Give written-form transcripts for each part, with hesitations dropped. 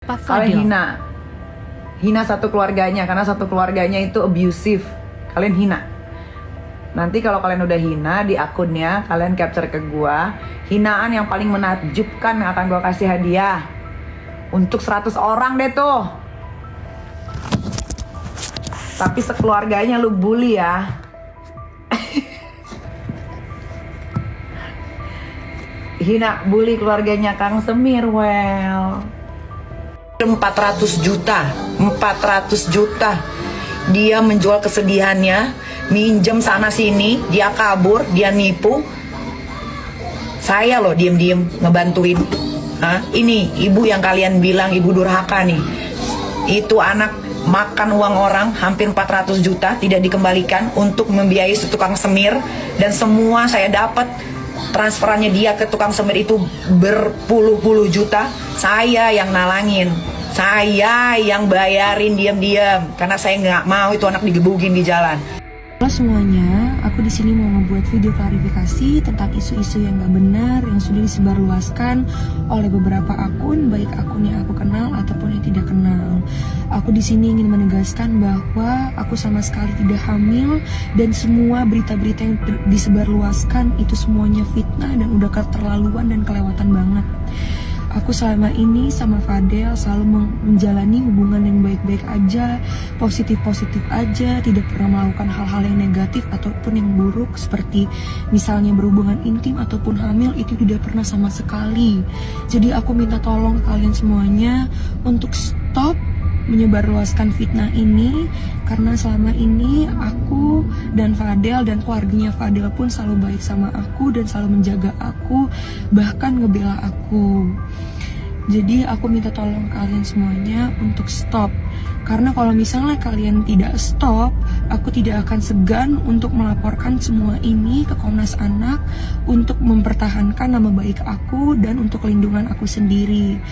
Kalian hina satu keluarganya, karena satu keluarganya itu abusive. Kalian hina. Nanti kalau kalian udah hina di akunnya, kalian capture ke gua. Hinaan yang paling menakjubkan yang akan gua kasih hadiah. Untuk 100 orang deh tuh. Tapi sekeluarganya lu bully ya. Hina bully keluarganya Kang Semir, 400 juta dia menjual kesedihannya, minjem sana sini, dia kabur, dia nipu. Saya loh diem-diem ngebantuin. Ini ibu yang kalian bilang ibu durhaka nih, itu anak makan uang orang hampir 400 juta tidak dikembalikan untuk membiayai si tukang semir, dan semua saya dapat transferannya dia ke tukang semir itu berpuluh-puluh juta. Saya yang nalangin, saya yang bayarin diam-diam karena saya nggak mau itu anak digebugin di jalan. Halo semuanya, aku di sini mau ngebuat video klarifikasi tentang isu-isu yang nggak benar yang sudah disebarluaskan oleh beberapa akun, baik akun yang aku kenal ataupun yang tidak kenal. Aku di sini ingin menegaskan bahwa aku sama sekali tidak hamil, dan semua berita-berita yang disebarluaskan itu semuanya fitnah dan udah keterlaluan dan kelewatan banget. Aku selama ini sama Fadel selalu menjalani hubungan yang baik-baik aja, positif-positif aja, tidak pernah melakukan hal-hal yang negatif ataupun yang buruk seperti misalnya berhubungan intim ataupun hamil, itu tidak pernah sama sekali. Jadi aku minta tolong kalian semuanya untuk stop menyebarluaskan fitnah ini, karena selama ini aku dan Fadel dan keluarganya Fadel pun selalu baik sama aku dan selalu menjaga aku, bahkan ngebela aku. Jadi aku minta tolong kalian semuanya untuk stop, karena kalau misalnya kalian tidak stop, aku tidak akan segan untuk melaporkan semua ini ke Komnas Anak untuk mempertahankan nama baik aku dan untuk lindungan aku sendiri.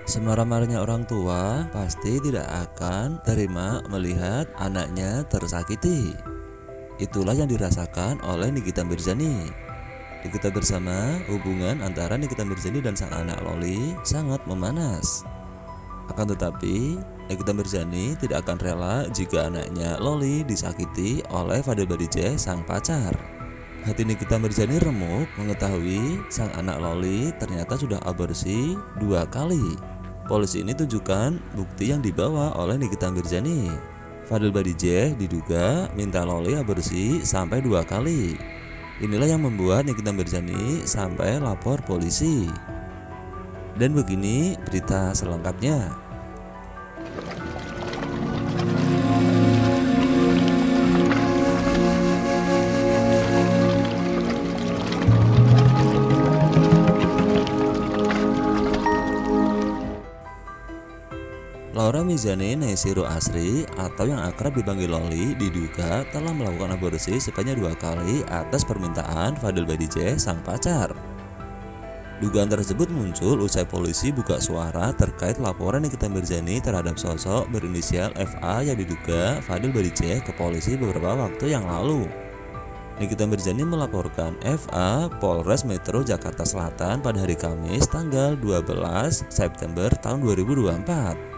Semarah-marahnya orang tua pasti tidak akan terima melihat anaknya tersakiti. Itulah yang dirasakan oleh Nikita Mirzani. Kita bersama, hubungan antara Nikita Mirzani dan sang anak Loli sangat memanas. Akan tetapi, Nikita Mirzani tidak akan rela jika anaknya Loli disakiti oleh Fadel Badijeh, sang pacar. Hati Nikita Mirzani remuk mengetahui sang anak Loli ternyata sudah aborsi 2 kali. Polisi ini tunjukkan bukti yang dibawa oleh Nikita Mirzani. Fadel Badijeh diduga minta Loli aborsi sampai 2 kali. Inilah yang membuat Nikita Mirzani sampai lapor polisi. Dan begini berita selengkapnya. Laura Mizani Naysiro Asri atau yang akrab dipanggil Loli diduga telah melakukan aborsi sebanyak 2 kali atas permintaan Fadel Badijeh, sang pacar. Dugaan tersebut muncul usai polisi buka suara terkait laporan Nikita Mirzani terhadap sosok berinisial FA yang diduga Fadel Badijeh ke polisi beberapa waktu yang lalu. Nikita Mirzani melaporkan FA Polres Metro Jakarta Selatan pada hari Kamis tanggal 12 September tahun 2024.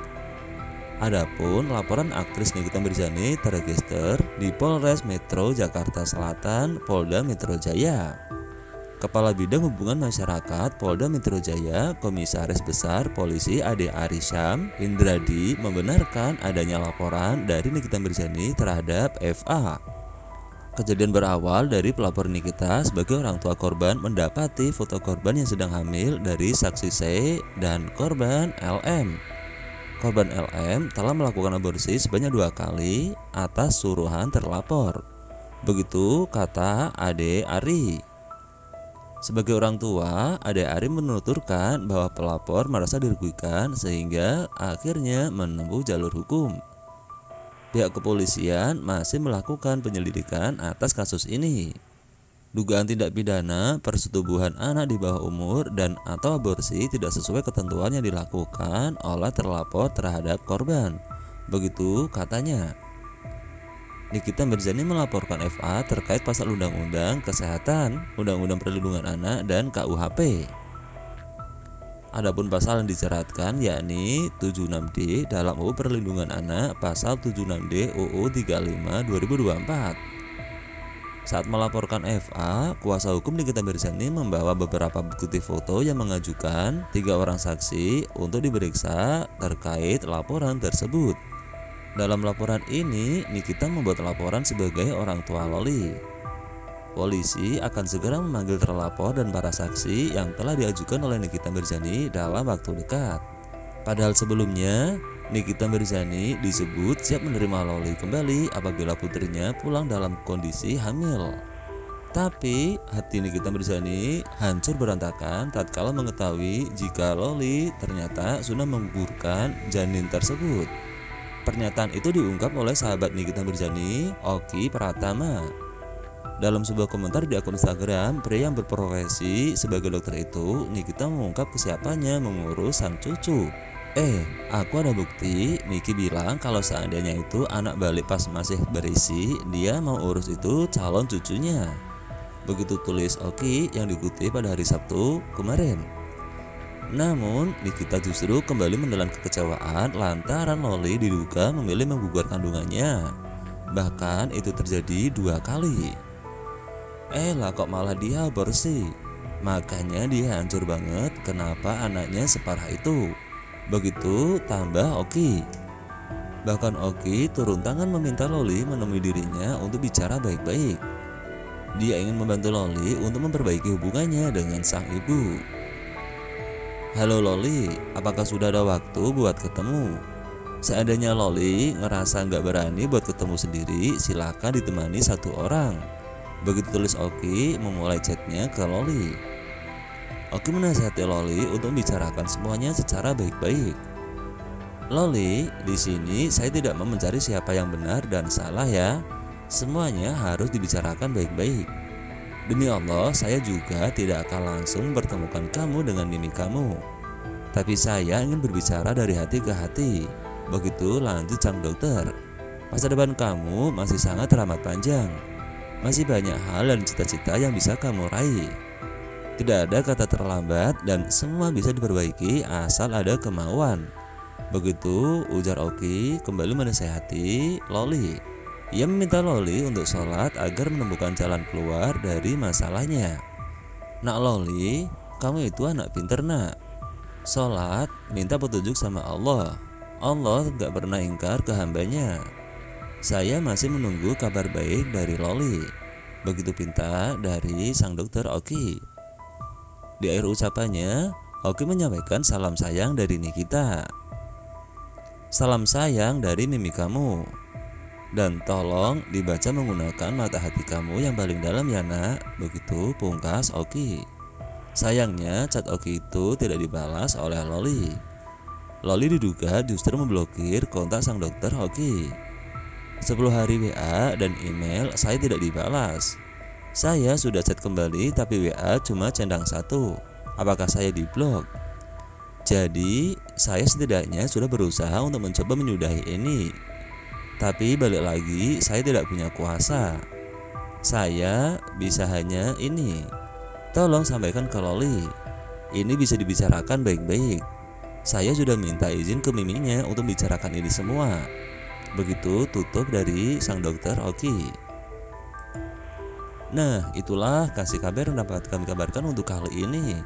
Adapun laporan aktris Nikita Mirzani terregister di Polres Metro Jakarta Selatan, Polda Metro Jaya. Kepala Bidang Hubungan Masyarakat Polda Metro Jaya, Komisaris Besar Polisi Ade Arisham Indradi membenarkan adanya laporan dari Nikita Mirzani terhadap FA. Kejadian berawal dari pelapor Nikita sebagai orang tua korban mendapati foto korban yang sedang hamil dari saksi C dan korban LM. Korban LM telah melakukan aborsi sebanyak 2 kali atas suruhan terlapor. Begitu kata Ade Ari. Sebagai orang tua, Ade Ari menuturkan bahwa pelapor merasa dirugikan sehingga akhirnya menempuh jalur hukum. Pihak kepolisian masih melakukan penyelidikan atas kasus ini. Dugaan tindak pidana persetubuhan anak di bawah umur dan atau aborsi tidak sesuai ketentuan yang dilakukan oleh terlapor terhadap korban. Begitu katanya. Nikita Mirzani melaporkan FA terkait pasal Undang-Undang Kesehatan, Undang-Undang Perlindungan Anak, dan KUHP. Adapun pasal yang diceratkan yakni 76D dalam UU Perlindungan Anak pasal 76D UU 35 2024. Saat melaporkan FA, kuasa hukum Nikita Mirzani membawa beberapa bukti foto yang mengajukan 3 orang saksi untuk diperiksa terkait laporan tersebut. Dalam laporan ini, Nikita membuat laporan sebagai orang tua Loli. Polisi akan segera memanggil terlapor dan para saksi yang telah diajukan oleh Nikita Mirzani dalam waktu dekat. Padahal sebelumnya, Nikita Mirzani disebut siap menerima Loli kembali apabila putrinya pulang dalam kondisi hamil. Tapi hati Nikita Mirzani hancur berantakan tatkala mengetahui jika Loli ternyata sudah menggugurkan janin tersebut. Pernyataan itu diungkap oleh sahabat Nikita Mirzani, Oki Pratama. Dalam sebuah komentar di akun Instagram, pria yang berprofesi sebagai dokter itu, Nikita mengungkap kesiapannya mengurus sang cucu. Aku ada bukti. Niki bilang kalau seandainya itu anak balik pas masih berisi, dia mau urus itu calon cucunya. Begitu tulis Oki yang dikutip pada hari Sabtu kemarin. Namun Nikita justru kembali menelan kekecewaan lantaran Loli diduga memilih menggugur kandungannya. Bahkan itu terjadi 2 kali. Lah kok malah dia aborsi. Makanya dia hancur banget kenapa anaknya separah itu. Begitu tambah Oki. Bahkan Oki turun tangan meminta Loli menemui dirinya untuk bicara baik-baik. Dia ingin membantu Loli untuk memperbaiki hubungannya dengan sang ibu. Halo Loli, apakah sudah ada waktu buat ketemu? Seandainya Loli ngerasa nggak berani buat ketemu sendiri, silakan ditemani 1 orang. Begitu tulis Oki memulai chatnya ke Loli. Oki menasihati Loli untuk membicarakan semuanya secara baik-baik. Loli, di sini saya tidak mau mencari siapa yang benar dan salah ya. Semuanya harus dibicarakan baik-baik. Demi Allah, saya juga tidak akan langsung bertemukan kamu dengan mimik kamu. Tapi saya ingin berbicara dari hati ke hati. Begitu lanjut sang dokter. Masa depan kamu masih sangat teramat panjang. Masih banyak hal dan cita-cita yang bisa kamu raih. Tidak ada kata terlambat dan semua bisa diperbaiki asal ada kemauan. Begitu ujar Oki kembali menasehati Loli. Ia meminta Loli untuk sholat agar menemukan jalan keluar dari masalahnya. Nak Loli, kamu itu anak pinter nak. Sholat, minta petunjuk sama Allah. Allah gak pernah ingkar ke hambanya. Saya masih menunggu kabar baik dari Loli. Begitu pinta dari sang dokter Oki. Di akhir ucapannya, Oki menyampaikan salam sayang dari Nikita. Salam sayang dari mimi kamu. Dan tolong dibaca menggunakan mata hati kamu yang paling dalam ya nak. Begitu pungkas Oki. Sayangnya chat Oki itu tidak dibalas oleh Loli. Loli diduga justru memblokir kontak sang dokter Oki. 10 hari WA dan email saya tidak dibalas. Saya sudah chat kembali tapi WA cuma centang 1. Apakah saya diblok? Jadi saya setidaknya sudah berusaha untuk mencoba menyudahi ini. Tapi balik lagi saya tidak punya kuasa. Saya bisa hanya ini. Tolong sampaikan ke Loli. Ini bisa dibicarakan baik-baik. Saya sudah minta izin ke miminya untuk bicarakan ini semua. Begitu tutup dari sang dokter Oki. Nah, itulah kasih kabar yang dapat kami kabarkan untuk kali ini.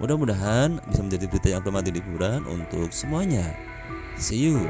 Mudah-mudahan bisa menjadi berita yang bermanfaat hiburan untuk semuanya. See you.